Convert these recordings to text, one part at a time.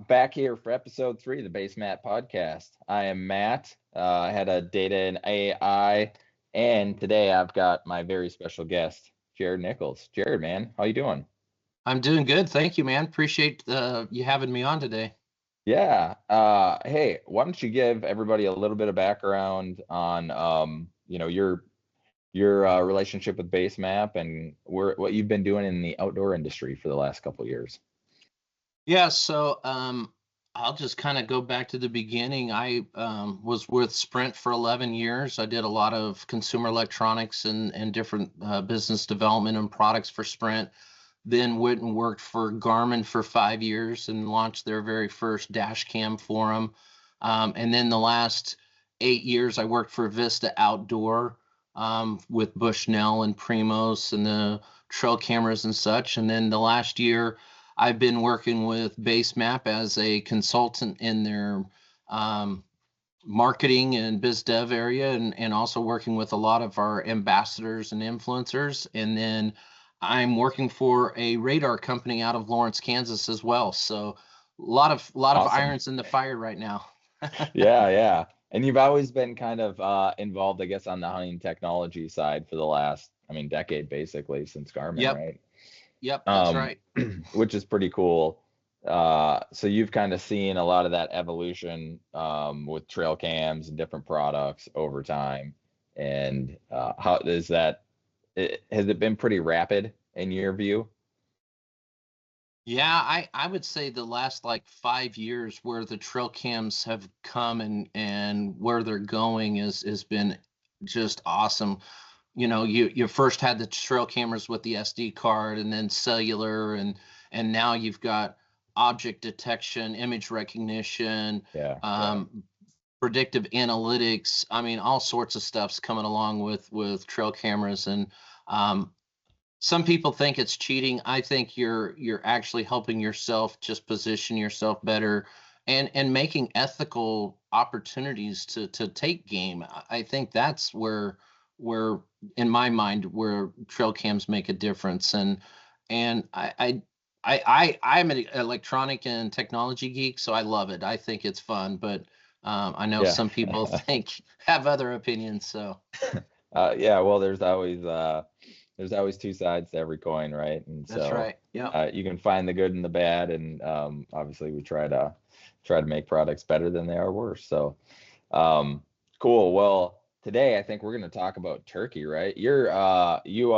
back here for episode 3 of the BaseMap podcast. I am Matt. I had a data and AI, and today I've got my very special guest, Jarrod Nichols. Jarrod, man, how you doing? I'm doing good. Thank you, man. Appreciate you having me on today. Yeah. Hey, why don't you give everybody a little bit of background on, your relationship with BaseMap and what you've been doing in the outdoor industry for the last couple of years. Yeah, so I'll just kind of go back to the beginning. I was with Sprint for 11 years. I did a lot of consumer electronics and different business development and products for Sprint. Then went and worked for Garmin for 5 years and launched their very first dash cam for them. And then the last 8 years, I worked for Vista Outdoor with Bushnell and Primos and the trail cameras and such. And then the last year, I've been working with BaseMap as a consultant in their marketing and biz dev area, and also working with a lot of our ambassadors and influencers. And then I'm working for a radar company out of Lawrence, Kansas as well. So a lot of Awesome. irons in the fire right now. Yeah. And you've always been kind of involved, I guess, on the hunting technology side for the last, decade basically since Garmin, Yep. right? Yep. That's right. Which is pretty cool. So you've kind of seen a lot of that evolution with trail cams and different products over time. And how is that? Has it been pretty rapid in your view? Yeah, I would say the last like 5 years where the trail cams have come and where they're going has been just awesome. You first had the trail cameras with the SD card and then cellular, and now you've got object detection, image recognition, Yeah. predictive analytics. I mean, all sorts of stuff's coming along with trail cameras. And some people think it's cheating. I think you're actually helping yourself just position yourself better and making ethical opportunities to take game. I think that's where in my mind where trail cams make a difference. And I'm an electronic and technology geek, so I love it. I think it's fun, but I know Yeah. some people have other opinions. So Yeah, well, there's always two sides to every coin, right? And that's so right. Yeah. you can find the good and the bad, and obviously we try to make products better than they are worse. So cool. Well, today I think we're going to talk about turkey, right? Are you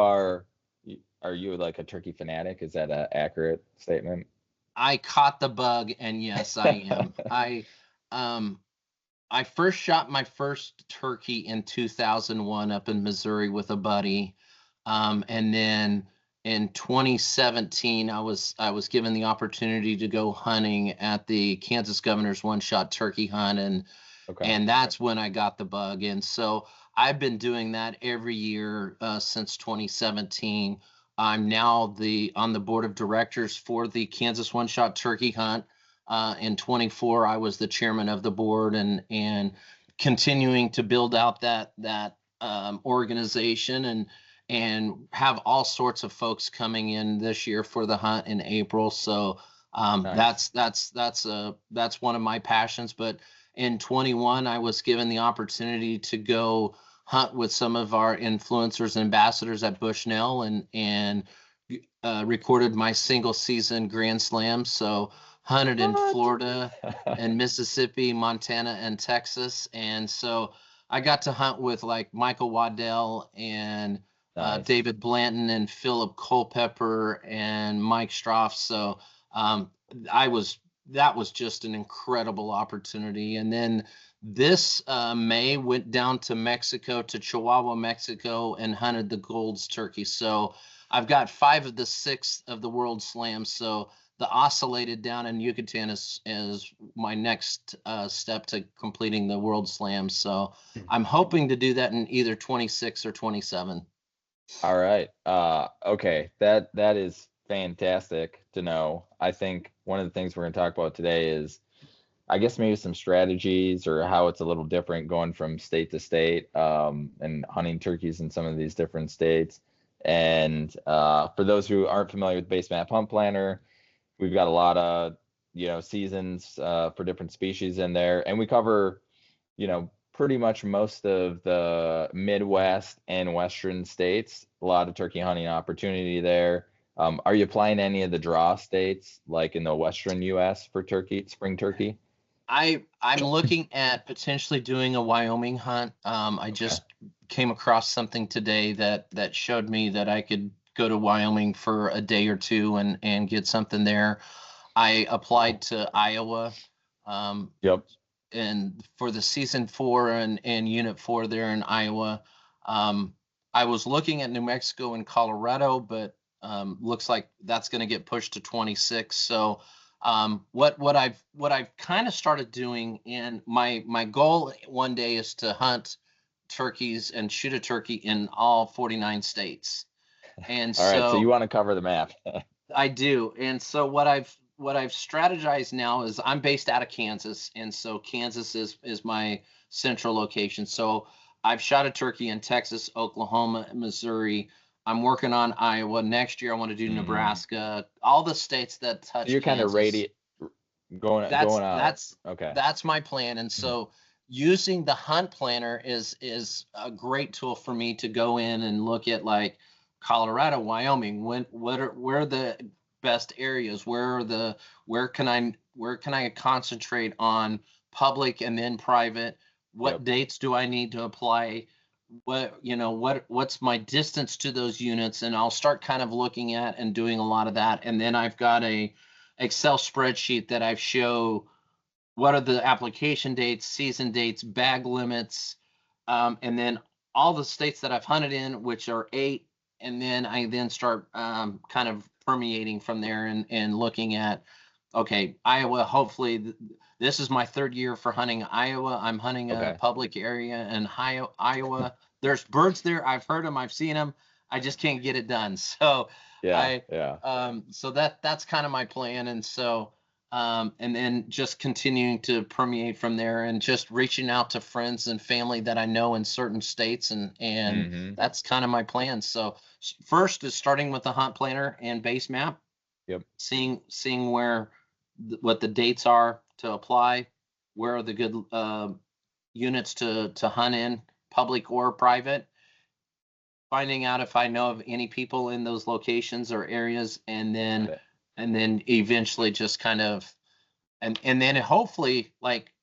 like a turkey fanatic? Is that an accurate statement? I caught the bug, and yes, I am. Um I first shot my first turkey in 2001 up in Missouri with a buddy. And then in 2017, I was given the opportunity to go hunting at the Kansas Governor's one-shot turkey hunt, and Okay. and that's when I got the bug. And so I've been doing that every year since 2017. I'm now on the board of directors for the Kansas one-shot turkey hunt. In 24, I was the chairman of the board, and continuing to build out that organization, and have all sorts of folks coming in this year for the hunt in April. So Nice. that's one of my passions. But in 21, I was given the opportunity to go hunt with some of our influencers and ambassadors at Bushnell, and recorded my single season Grand Slam. So hunted in What? Florida and Mississippi, Montana, and Texas. And so I got to hunt with like Michael Waddell and Nice. David Blanton and Philip Culpepper and Mike Stroff. So um, I was that was just an incredible opportunity. And then this May went down to Mexico, to Chihuahua, Mexico, and hunted the Gold's turkey. So I've got 5 of the 6 of the World Slams. So the oscillated down in Yucatan is my next step to completing the World Slam. So I'm hoping to do that in either 26 or 27. All right. Okay. That is fantastic to know. I think one of the things we're going to talk about today is, I guess, maybe some strategies or how it's a little different going from state to state, and hunting turkeys in some of these different states. And for those who aren't familiar with BaseMap Hunt Planner, we've got a lot of seasons for different species in there, and we cover pretty much most of the Midwest and Western states. A lot of turkey hunting opportunity there. Are you applying any of the draw states, like in the Western U.S. for spring turkey? I'm looking at potentially doing a Wyoming hunt. I Okay. just came across something today that showed me that I could go to Wyoming for a day or two and get something there. I applied to Iowa, Yep. and for the season 4 and unit 4 there in Iowa. Um, I was looking at New Mexico and Colorado, but looks like that's going to get pushed to 26. So what I've kind of started doing, and my goal one day is to hunt turkeys and shoot a turkey in all 49 states. And All right. So you so want to cover the map? I do. And so what I've strategized now is I'm based out of Kansas, and so Kansas is my central location. So I've shot a turkey in Texas, Oklahoma, Missouri. I'm working on Iowa. Next year I want to do Hmm. Nebraska, all the states that So touch you're kind of Kansas. going That's out. that's Okay. that's my plan. And so using the hunt planner is a great tool for me to go in and look at, like, Colorado, Wyoming. Where are the best areas? Where can I concentrate on public and then private? What Yep. dates do I need to apply? What's my distance to those units? And I'll start kind of looking at and doing a lot of that. And then I've got a Excel spreadsheet that I show what are the application dates, season dates, bag limits, and then all the states that I've hunted in, which are 8. And then I then start kind of permeating from there and looking at, okay, Iowa. Hopefully, this is my 3rd year for hunting Iowa. I'm hunting a Okay. public area in Iowa. There's birds there. I've heard them. I've seen them. I just can't get it done. So Yeah. I Yeah. so that's kind of my plan. And so and then just continuing to permeate from there and just reaching out to friends and family that I know in certain states, and Hmm. that's kind of my plan. So first is starting with the hunt planner and base map, Yep. seeing where what the dates are to apply, where are the good units to hunt in, public or private, finding out if I know of any people in those locations or areas, and Got then it. eventually just kind of, and then hopefully, like,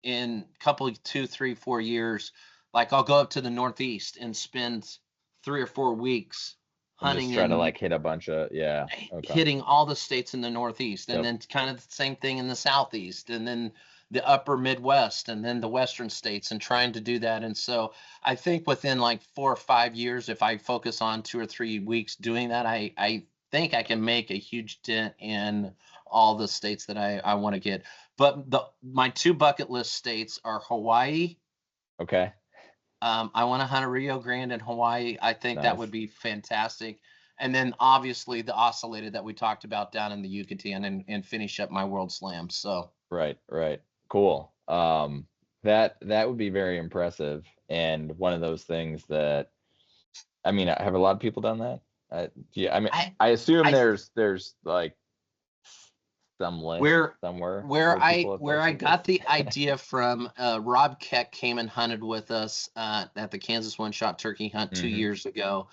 in a couple 2 3 4 years, like, I'll go up to the Northeast and spend 3 or 4 weeks And just hunting try to in, like hit a bunch of, yeah. Okay. hitting all the states in the Northeast, and Yep. then kind of the same thing in the Southeast, and then the upper Midwest, and then the Western states, and trying to do that. And so I think within like 4 or 5 years, if I focus on 2 or 3 weeks doing that, I think I can make a huge dent in all the states that I want to get. But my 2 bucket list states are Hawaii. Okay. I want to hunt a Rio Grande in Hawaii. I think that would Nice. be fantastic. And then obviously the oscillated that we talked about down in the Yucatan, and finish up my World Slam. So Right. Right. Cool. That would be very impressive, and one of those things that, I mean, have a lot of people done that? Yeah. I mean, I I assume I there's like some list where somewhere where where I people have where I posted this. got the idea from, Rob Keck came and hunted with us at the Kansas One Shot Turkey Hunt two Hmm. years ago.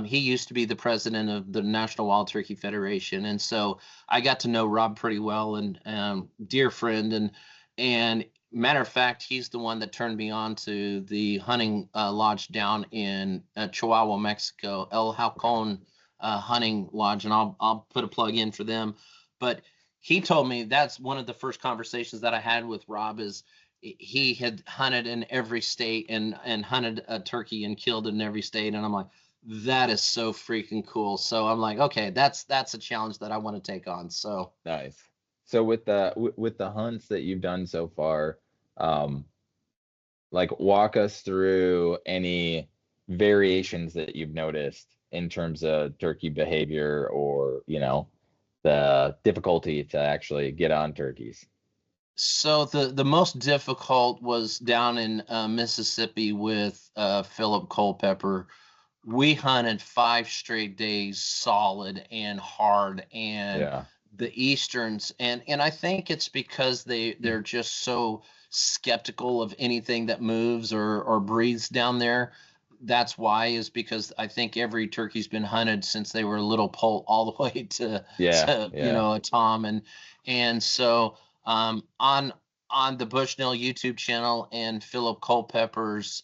He used to be the president of the National Wild Turkey Federation, and so I got to know Rob pretty well, and dear friend. And matter of fact, he's the one that turned me on to the hunting lodge down in Chihuahua, Mexico, El Okay. Halcon Hunting Lodge, and I'll put a plug in for them. But he told me that's one of the first conversations that I had with Rob, is he had hunted in every state and hunted a turkey and killed in every state. And I'm like, that is so freaking cool. So I'm like, okay, that's a challenge that I want to take on. So Nice. So with the hunts that you've done so far, um, like walk us through any variations that you've noticed in terms of turkey behavior, or the difficulty to actually get on turkeys. so the most difficult was down in Mississippi with Philip Culpepper. We hunted 5 straight days, solid and hard, and Yeah. the Easterns, and I think it's because they're just so skeptical of anything that moves or breathes down there. That's why, is because I think every turkey's been hunted since they were a little poult all the way Yeah, to yeah. a tom, and so on the Bushnell YouTube channel and Philip Culpepper's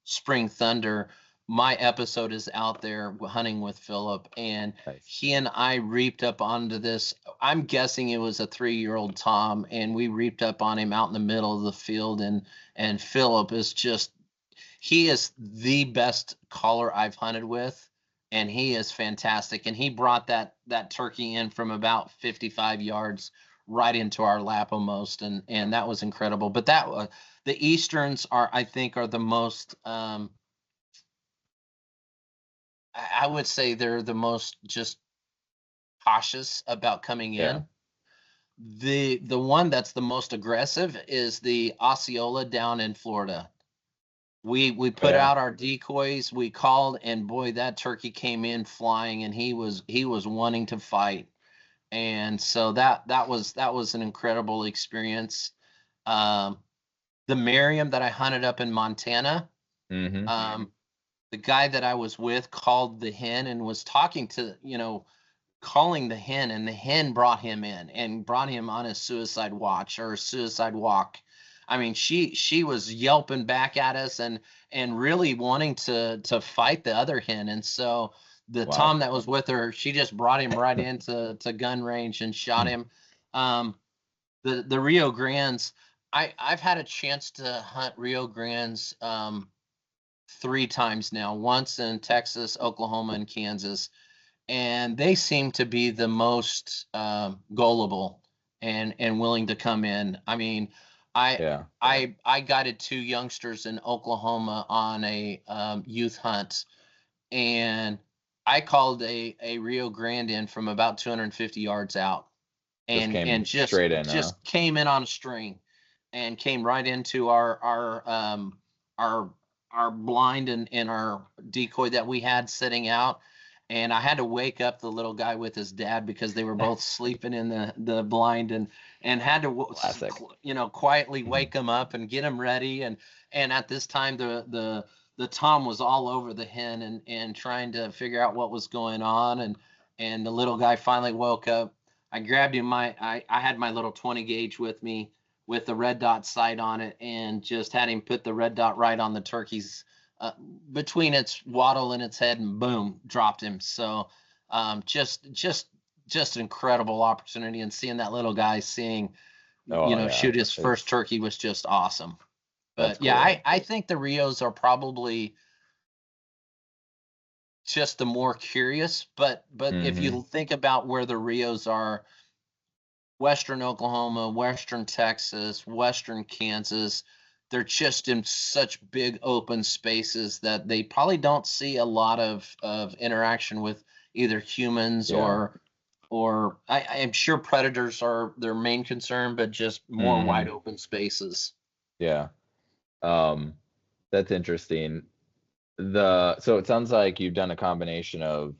Spring Thunder, my episode is out there hunting with Philip, and Nice. he and I reaped up onto this. I'm guessing it was a 3-year-old Tom, and we reaped up on him out in the middle of the field. And Philip is just, he is the best caller I've hunted with, and he is fantastic. And he brought that turkey in from about 55 yards right into our lap almost, and that was incredible. But the Easterns are, I think, are the most I would say they're the most just cautious about coming Yeah. in. The one that's the most aggressive is the Osceola down in Florida. We Oh, put yeah. out our decoys, we called, and boy, that turkey came in flying, and he was wanting to fight. And so that was an incredible experience. Um, the Merriam that I hunted up in Montana, Mm-hmm. um, the guy that I was with called the hen and was talking to, calling the hen, and the hen brought him in and brought him on a suicide watch or a suicide walk. I mean, she was yelping back at us and really wanting to fight the other hen. And so the Wow. Tom that was with her, she just brought him right into gun range and shot him. Um, the Rio Grandes, I've had a chance to hunt Rio Grandes 3 times now, once in Texas, Oklahoma, and Kansas, and they seem to be the most gullible and willing to come in. I mean, I Yeah. I guided 2 youngsters in Oklahoma on a youth hunt, and I called a Rio Grande in from about 250 yards out, Just and came just straight in, huh? just came in on a string, and came right into our our blind and our decoy that we had sitting out. And I had to wake up the little guy with his dad because they were both sleeping in the blind, and had to Classic. quietly wake them up and get them ready. And at this time the Tom was all over the hen and trying to figure out what was going on. And the little guy finally woke up. I grabbed him. I had my little 20 gauge with me with the red dot sight on it, and just had him put the red dot right on the turkey's uh, between its waddle and its head, and boom, dropped him. So just an incredible opportunity, and seeing that little guy Oh, yeah. shoot his first It's turkey was just awesome. That's But yeah, cool. I think the Rios are probably just the more curious. But if Mm-hmm. you think about where the Rios are, Western Oklahoma, Western Texas, Western Kansas, they're just in such big open spaces that they probably don't see a lot of interaction with either humans Yeah. or I'm sure predators are their main concern, but just more Mm-hmm. wide open spaces. Yeah. Um, that's interesting. So it sounds like you've done a combination of,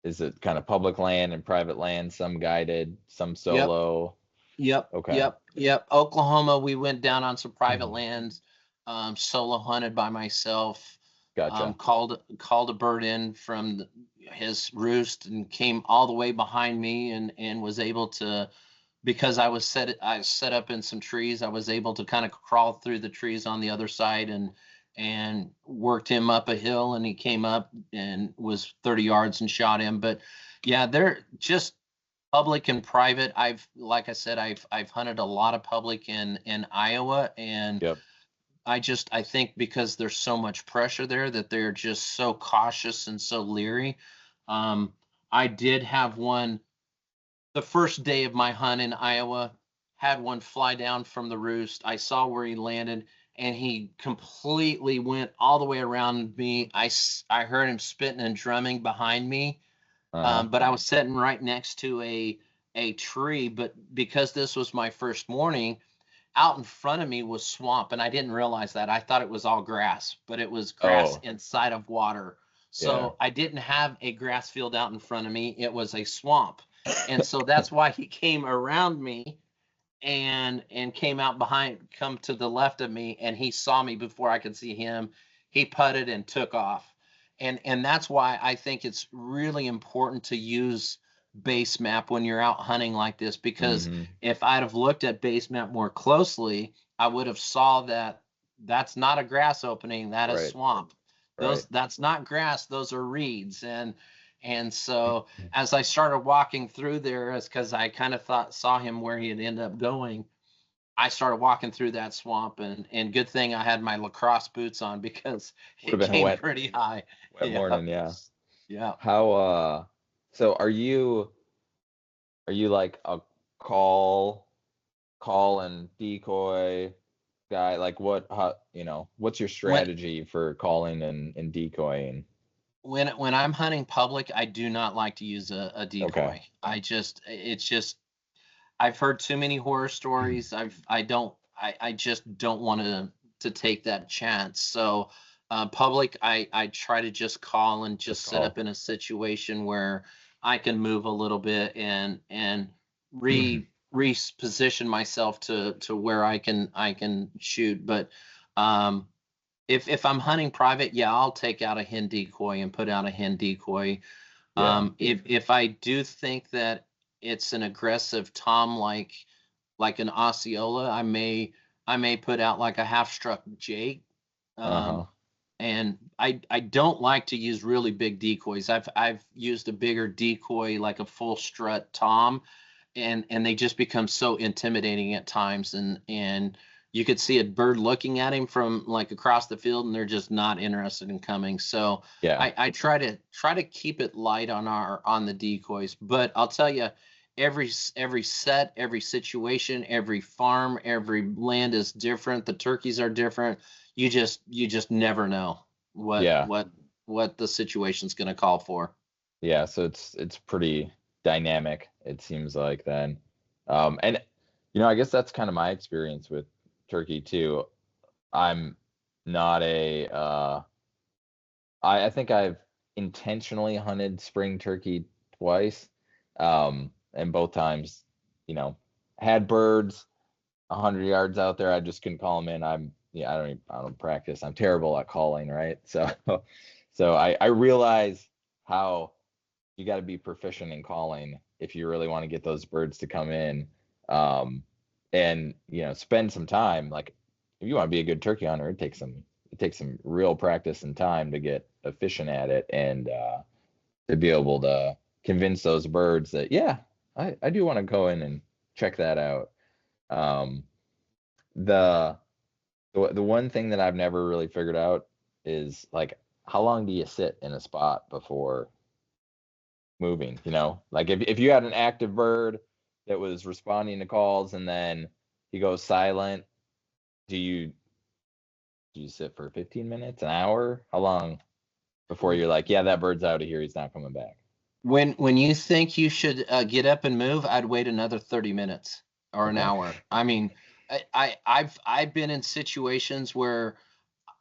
is it kind of public land and private land, some guided, some Yep. solo? Yep, Okay. yep, yep. Oklahoma, we went down on some private Mhm. lands, solo hunted by myself. Gotcha. Called a bird in from his roost and came all the way behind me, and was able to, because I set up in some trees. I was able to kind of crawl through the trees on the other side, and worked him up a hill, and he came up and was 30 yards and shot him. But yeah, they're just public and private. Like I said, I've hunted a lot of public in Iowa, and Yep. I think because there's so much pressure there that they're just so cautious and so leery. Um, I did have one the first day of my hunt in Iowa, had one fly down from the roost. I saw where he landed, and he completely went all the way around me. I heard him spitting and drumming behind me, Uh-huh. but I was sitting right next to a tree. But because this was my first morning, out in front of me was swamp, and I didn't realize that. I thought it was all grass, but it was grass Oh, inside of water. Yeah. So I didn't have a grass field out in front of me. It was a swamp. And so that's why he came around me and came out behind, come to the left of me, and he saw me before I could see him. He putted and took off. And that's why I think it's really important to use base map when you're out hunting like this, because Hmm. if I'd have looked at base map more closely, I would have saw that that's not a grass opening, that is Right. swamp. Right. That's not grass, those are reeds. And so as I started walking through there, as because I kind of thought saw him where he had ended up going, I started walking through that swamp, and good thing I had my lacrosse boots on because Would have it been a came pretty high. wet Yeah, morning. Yeah. yeah. How so are you like a call call and decoy guy? Like what's your When strategy for calling and decoying? when I'm hunting public, I do not like to use a Okay. decoy. It's just I've heard too many horror stories. I just don't want to take that chance. So public, I try to just call and Just just set up call. in a situation where I can move a little bit and reposition myself to where I can shoot. But um, if I'm hunting private, yeah, I'll take out a hen decoy and put out a hen decoy. Yeah. If I do think that it's an aggressive tom like an Osceola, I may put out like a half struck Jake. Um, Uh-huh. and I don't like to use really big decoys. I've used a bigger decoy like a full strut tom, and they just become so intimidating at times, and you could see a bird looking at him from like across the field, and they're just not interested in coming. So Yeah. I try to keep it light on the decoys. But I'll tell you, every set, every situation, every farm, every land is different. The turkeys are different. You just never know what Yeah. what what the situation's going to call for. Yeah, so it's pretty dynamic, it seems like then. And I guess that's kind of my experience with turkey too. I'm not a I think I've intentionally hunted spring turkey twice. And both times, you know, had birds 100 yards out there. I just couldn't call them in. I don't practice. I'm terrible at calling, right? So so I realize how you got to be proficient in calling if you really want to get those birds to come in. And spend some time. Like if you want to be a good turkey hunter, it takes some real practice and time to get efficient at it, and to be able to convince those birds that, yeah, I do want to go in and check that out. um the the one thing that I've never really figured out is, like, how long do you sit in a spot before moving? Like if you had an active bird that was responding to calls and then he goes silent, do you sit for 15 minutes, an hour? How long before you're like, yeah, that bird's out of here, he's not coming back? When you think you should get up and move, I'd wait another 30 minutes or an Okay. hour. I mean, I've been in situations where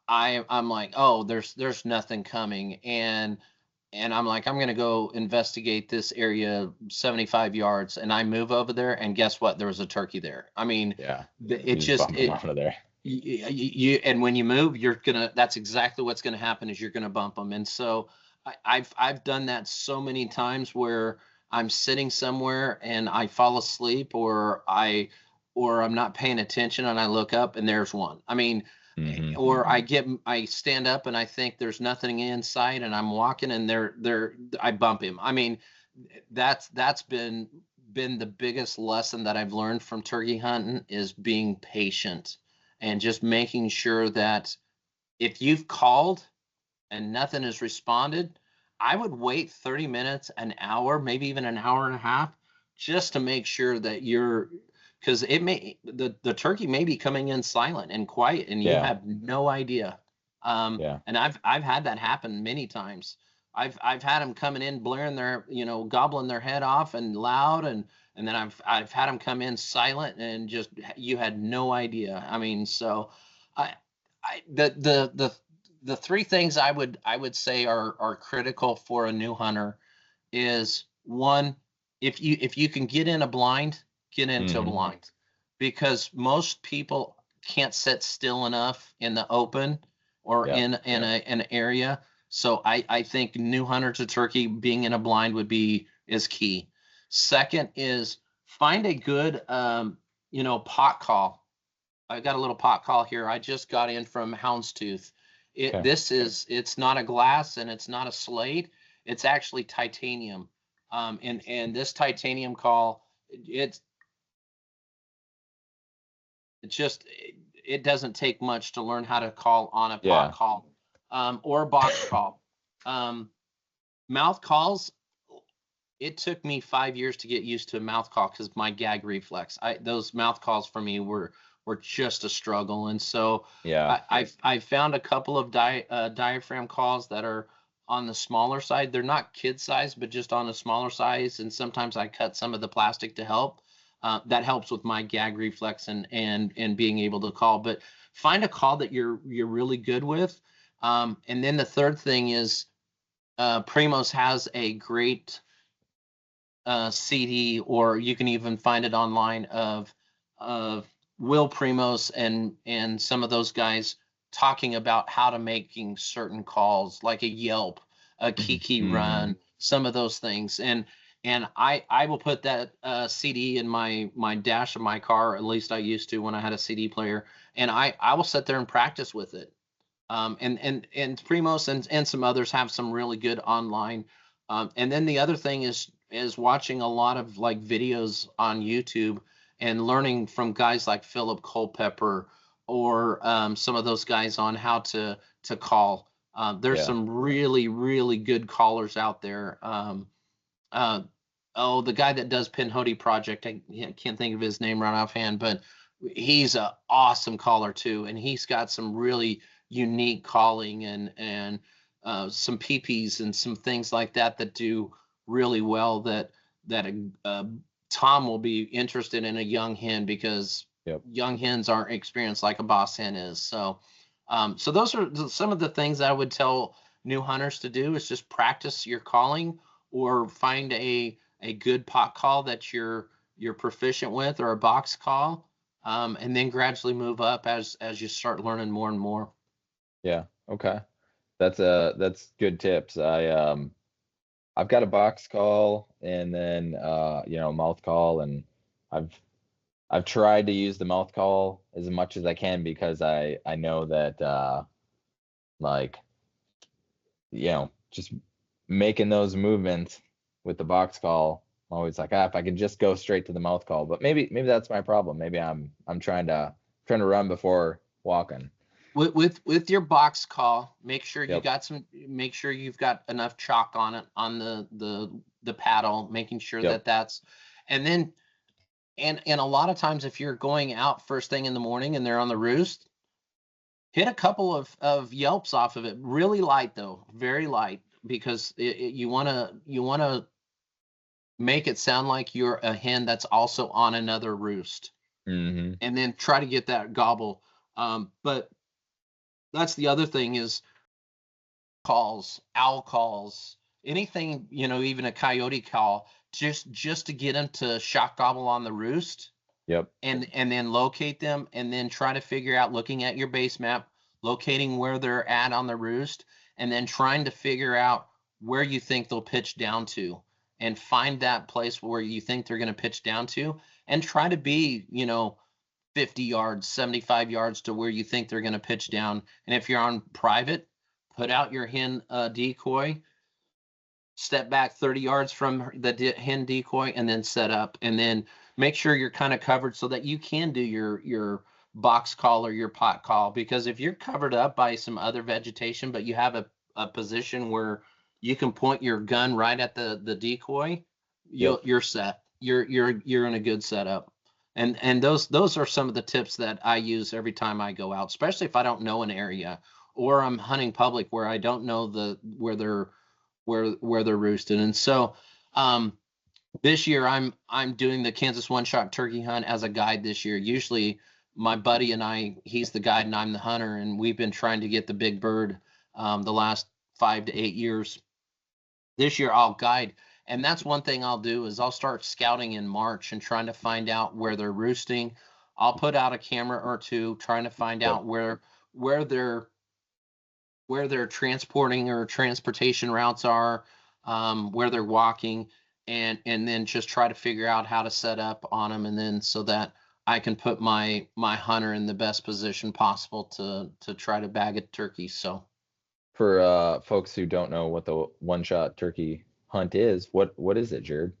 I'm like, oh, there's nothing coming, and I'm like, I'm gonna go investigate this area 75 yards, and I move over there, and guess what? There was a turkey there. I mean, Yeah, it you just just bump them it out of there. and when you move, that's exactly what's gonna happen is you're gonna bump them. And so I've done that so many times where I'm sitting somewhere and I fall asleep, or I'm not paying attention and I look up and there's one. I mean, Hmm. or I stand up and I think there's nothing in sight and I'm walking and I bump him. I mean, that's been the biggest lesson that I've learned from turkey hunting is being patient and just making sure that if you've called and nothing has responded, I would wait 30 minutes, an hour, maybe even an hour and a half, just to make sure that because the turkey may be coming in silent and quiet, and you Yeah. have no idea. Yeah. And I've had that happen many times. I've had them coming in blaring their, gobbling their head off and loud, and then I've had them come in silent and just you had no idea. I mean, so I I the the three things I would say are critical for a new hunter is one, if you can get in a blind, get into a Hmm. blind, because most people can't sit still enough in the open or Yep. in an area. So I think new hunter to turkey being in a blind is key. Second is find a good pot call. I got a little pot call here. I just got in from Houndstooth. Okay. It's not a glass and it's not a slate. It's actually titanium. And this titanium call, it's it doesn't take much to learn how to call on a pot Yeah. call, or a box call. Um, Mouth calls, it took me 5 years to get used to a mouth call because my gag reflex. Those mouth calls for me were just a struggle, and so Yeah. I found a couple of diaphragm calls that are on the smaller side. They're not kid size, but just on a smaller size. And sometimes I cut some of the plastic to help. That helps with my gag reflex and being able to call. But find a call that you're really good with. And then the third thing is Primos has a great CD, or you can even find it online of Will Primos and some of those guys talking about how to making certain calls, like a Yelp, a Kiki Hmm. run, some of those things. And I will put that CD in my dash of my car. At least I used to when I had a CD player, and I will sit there and practice with it. And Primos and some others have some really good online. And then the other thing is watching a lot of like videos on YouTube and learning from guys like Philip Culpepper, or some of those guys on how to call. There's Yeah. some really good callers out there. Uh, oh, the guy that does Pinhoti Project, I can't think of his name right offhand, but he's a awesome caller too, and he's got some really unique calling and some PPs and some things like that that do really well. That Tom will be interested in a young hen, because Yep. young hens aren't experienced like a boss hen is. So those are some of the things I would tell new hunters to do, is just practice your calling, or find a good pot call that you're proficient with, or a box call, and then gradually move up as you start learning more and more. Yeah. Okay. That's good tips. I've got a box call and then mouth call, and I've I've tried to use the mouth call as much as I can because I know that like just making those movements with the box call, I'm always like, if I can just go straight to the mouth call. But maybe that's my problem. Maybe I'm trying to run before walking. With your box call, Yep. make sure you've got enough chalk on it, on the paddle, making sure Yep. that's, and then, and a lot of times if you're going out first thing in the morning and they're on the roost, hit a couple of yelps off of it, really light though, very light, because you want to make it sound like you're a hen that's also on another roost, Hmm. and then try to get that gobble. But that's the other thing is calls, owl calls, anything, even a coyote call, just to get them to shock gobble on the roost, Yep. and then locate them, and then try to figure out, looking at your base map, locating where they're at on the roost, and then trying to figure out where you think they'll pitch down to, and find that place where you think they're going to pitch down to, and try to be 50 yards, 75 yards to where you think they're going to pitch down. And if you're on private, put out your hen decoy, step back 30 yards from the hen decoy, and then set up, and then make sure you're kind of covered so that you can do your box call or your pot call. Because if you're covered up by some other vegetation, but you have a position where you can point your gun right at the decoy, Yep. you're set. You're in a good setup. And those are some of the tips that I use every time I go out, especially if I don't know an area, or I'm hunting public where I don't know where they're roosted. And so this year I'm doing the Kansas one shot turkey hunt as a guide this year. Usually my buddy and I, he's the guide and I'm the hunter, and we've been trying to get the big bird the last 5 to 8 years. This year I'll guide, and that's one thing I'll do is I'll start scouting in March and trying to find out where they're roosting. I'll put out a camera or two trying to find Yep. out where they're where their transporting or transportation routes are, where they're walking, and then just try to figure out how to set up on them, and then so that I can put my hunter in the best position possible to try to bag a turkey. So For folks who don't know what the one-shot turkey hunt is, what is it, Jared?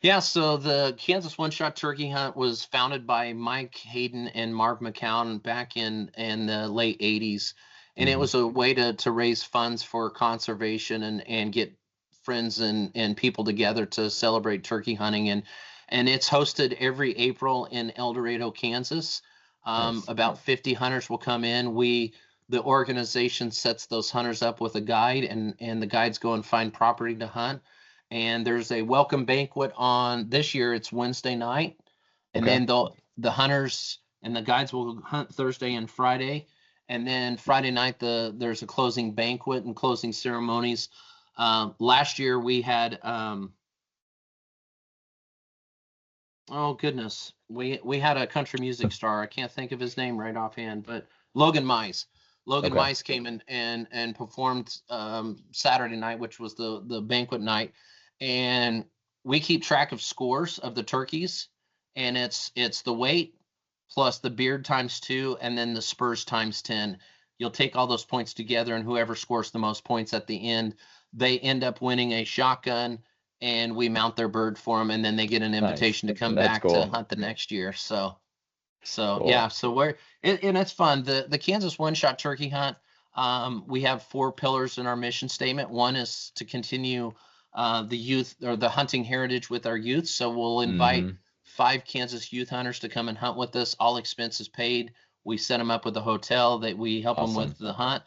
yeah, so the Kansas One Shot Turkey Hunt was founded by Mike Hayden and Marv McCown back in the late '80s, and it Hmm. was a way to raise funds for conservation and get friends and people together to celebrate turkey hunting, and it's hosted every April in El Dorado, Kansas. Nice. About 50 hunters will come in. The organization sets those hunters up with a guide, and the guides go and find property to hunt, and there's a welcome banquet on this year. It's Wednesday night, and Okay. then the hunters and the guides will hunt Thursday and Friday, and then Friday night there's a closing banquet and closing ceremonies. Last year we had oh goodness, we had a country music star. I can't think of his name right offhand, but Logan Mize. Logan Okay. Mize came in and performed Saturday night, which was the banquet night, and we keep track of scores of the turkeys, and it's the weight plus the beard times two, and then the spurs times 10. You'll take all those points together, and whoever scores the most points at the end, they end up winning a shotgun, and we mount their bird for them, and then they get an Nice. invitation to come That's back to cool. hunt the next year. So yeah, Cool. so and it's fun. The Kansas One Shot Turkey Hunt. We have 4 pillars in our mission statement. One is to continue the youth or the hunting heritage with our youth. So we'll invite Hmm. 5 Kansas youth hunters to come and hunt with us. All expenses paid. We set them up with a hotel that we help them with Awesome. the hunt.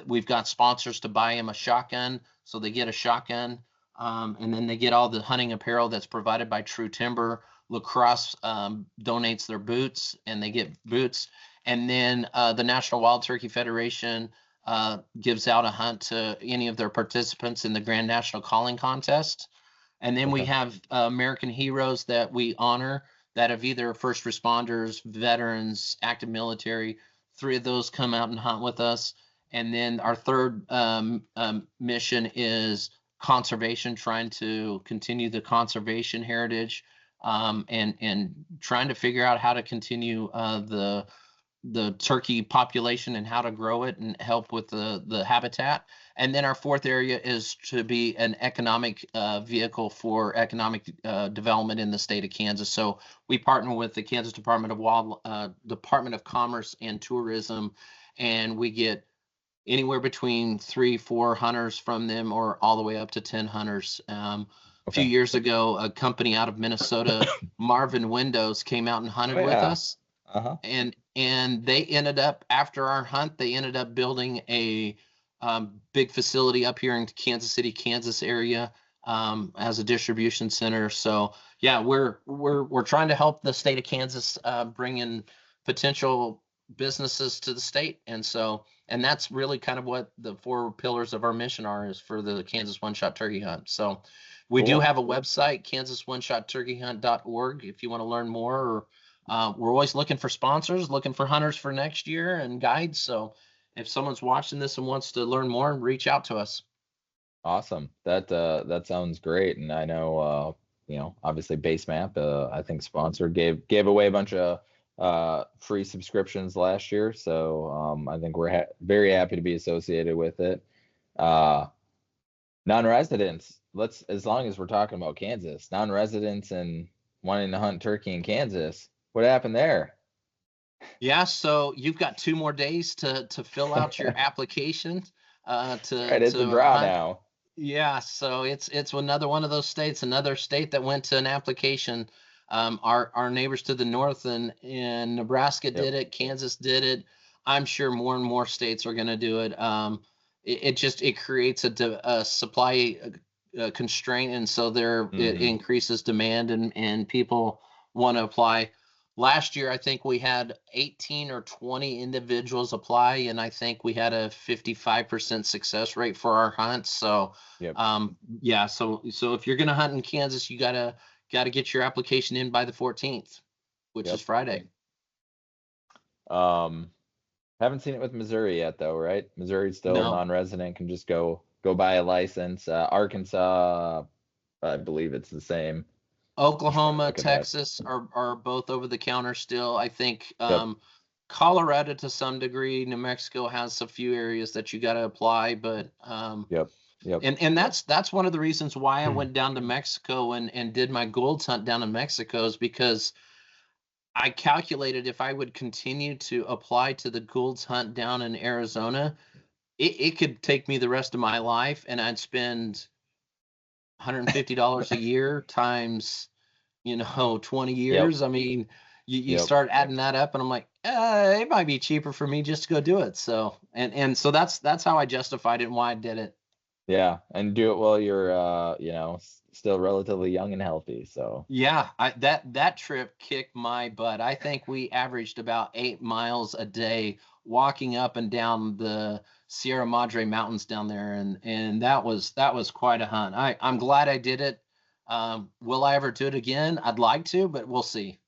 We've got sponsors to buy them a shotgun, so they get a shotgun, and then they get all the hunting apparel that's provided by True Timber. Lacrosse donates their boots, and they get boots. And then the National Wild Turkey Federation gives out a hunt to any of their participants in the Grand National Calling Contest. And then we Okay. have American heroes that we honor that have either first responders, veterans, active military. 3 of those come out and hunt with us. And then our third mission is conservation, trying to continue the conservation heritage, and trying to figure out how to continue the turkey population and how to grow it and help with the habitat. And then our fourth area is to be an economic vehicle for economic development in the state of Kansas. So we partner with the Kansas Department of Commerce and Tourism, and we get anywhere between 3, 4 hunters from them, or all the way up to 10 hunters. A few Okay. years ago, a company out of Minnesota, Marvin Windows, came out and Oh hunted with yeah. us, Uh-huh. and they ended up, after our hunt, they ended up building a big facility up here in Kansas City, Kansas area, as a distribution center. So yeah, we're trying to help the state of Kansas bring in potential businesses to the state, and that's really kind of what the 4 pillars of our mission are, is for the Kansas One Shot Turkey Hunt. So we do Cool. have a website, kansasoneshotturkeyhunt.org, if you want to learn more. Or we're always looking for sponsors, looking for hunters for next year, and guides. So if someone's watching this and wants to learn more, reach out to us. Awesome. That sounds great. And I know obviously BaseMap, I think sponsored gave away a bunch of free subscriptions last year. So I think we're very happy to be associated with it. Uh Non-residents, as long as we're talking about Kansas, non-residents and wanting to hunt turkey in Kansas, what happened there? Yeah, so you've got 2 more days to fill out your application Right, it's a to draw hunt. now. Yeah, so it's another one of those states, another state that went to an application. Our neighbors to the north and Nebraska Yep. did it, Kansas did it. I'm sure more and more states are going to do it. It creates a supply constraint, and so it Hmm. increases demand, and people want to apply. last year, I think we had 18 or 20 individuals apply, and I think we had a 55% success rate for our hunts. So, Yep. yeah. So if you're gonna hunt in Kansas, you gotta get your application in by the 14th, which is Friday. Haven't seen it with Missouri yet, though, right? Missouri's still No. non-resident, can just go buy a license. Arkansas, I believe it's the same. Oklahoma, Look at that. Texas are both over the counter still. I think Yep. Colorado to some degree. New Mexico has a few areas that you got to apply, but Yep. Yep. and that's one of the reasons why I went down to Mexico and did my Goulds hunt down in Mexico, is because I calculated if I would continue to apply to the Goulds hunt down in Arizona, it could take me the rest of my life, and I'd spend $150 a year times 20 Yep. years. I mean, you Yep. start adding that up, and I'm like, it might be cheaper for me just to go do it. So and so that's how I justified it and why I did it. Yeah, and do it while you're still relatively young and healthy. So Yeah, that trip kicked my butt. I think we averaged about 8 miles a day walking up and down the Sierra Madre Mountains down there, and that was quite a hunt. I'm glad I did it. Will I ever do it again? I'd like to, but we'll see.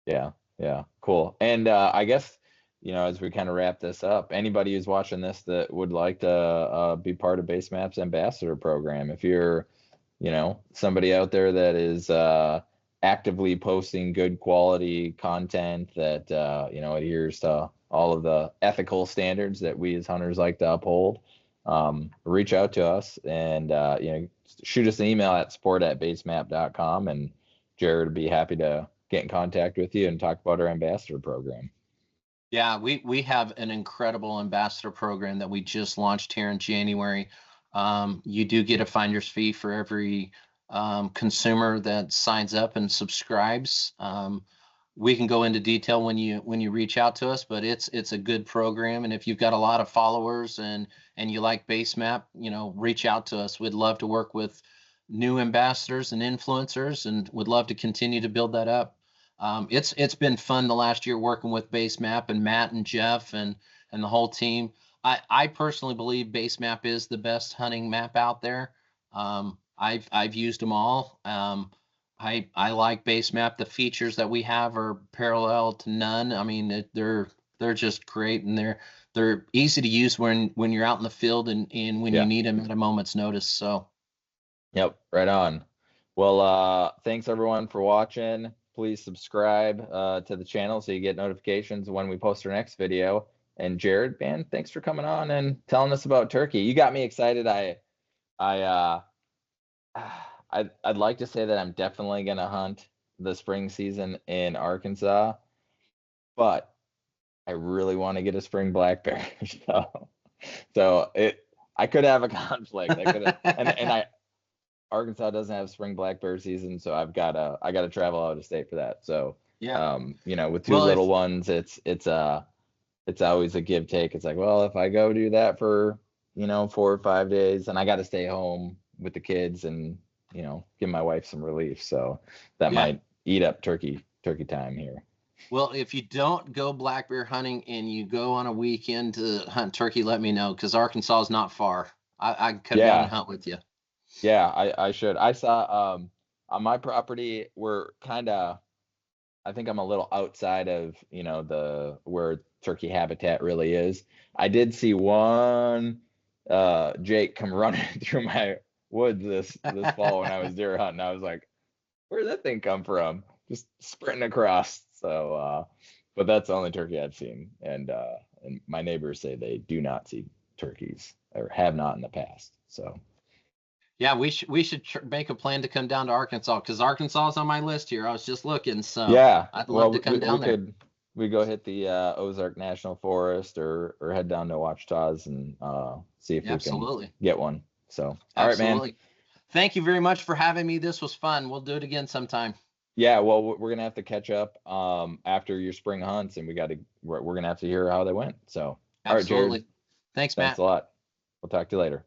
yeah, yeah, cool. And I guess as we kind of wrap this up, anybody who's watching this that would like to be part of BaseMap's ambassador program, if you're somebody out there that is actively posting good quality content that adheres to all of the ethical standards that we as hunters like to uphold, reach out to us and shoot us an email at support@basemap.com, and Jarrod would be happy to get in contact with you and talk about our ambassador program. Yeah, we have an incredible ambassador program that we just launched here in January. You do get a finder's fee for every consumer that signs up and subscribes. We can go into detail when you reach out to us, but it's a good program. And if you've got a lot of followers and you like BaseMap, reach out to us. We'd love to work with new ambassadors and influencers, and would love to continue to build that up. It's been fun the last year working with BaseMap and Matt and Jeff and the whole team. I personally believe BaseMap is the best hunting map out there. I've used them all. I like BaseMap. The features that we have are parallel to none. I mean, they're just great, and they're easy to use when you're out in the field and when you need them at a moment's notice. So, yep, right on. Well, thanks everyone for watching. Please subscribe to the channel so you get notifications when we post our next video. And Jarrod, man, thanks for coming on and telling us about turkey. You got me excited. I'd like to say that I'm definitely gonna hunt the spring season in Arkansas, but I really want to get a spring black bear. So I could have a conflict. I could and Arkansas doesn't have spring black bear season, so I gotta travel out of state for that. So yeah. with two little ones, it's always a give take. It's like, well, if I go do that for 4 or 5 days, and I got to stay home with the kids and give my wife some relief. So that might eat up turkey time here. Well, if you don't go black bear hunting and you go on a weekend to hunt turkey, let me know, because Arkansas is not far. I could come down and hunt with you. Yeah, I should. I saw on my property, we're I think I'm a little outside of where turkey habitat really is. I did see one Jake come running through my woods this fall when I was deer hunting. I was like, where did that thing come from? Just sprinting across. So but that's the only turkey I've seen, and my neighbors say they do not see turkeys, or have not in the past. So yeah, we should make a plan to come down to Arkansas, because Arkansas is on my list here. I was just looking, so yeah, I'd love to come down there. We go hit the Ozark National Forest, or head down to Ouachitas and see if we can get one. So all right, man. Thank you very much for having me. This was fun. We'll do it again sometime. Yeah, well, we're gonna have to catch up after your spring hunts, and we're gonna have to hear how they went. So all right, Jarrod. Thanks, Matt. Thanks a lot. We'll talk to you later.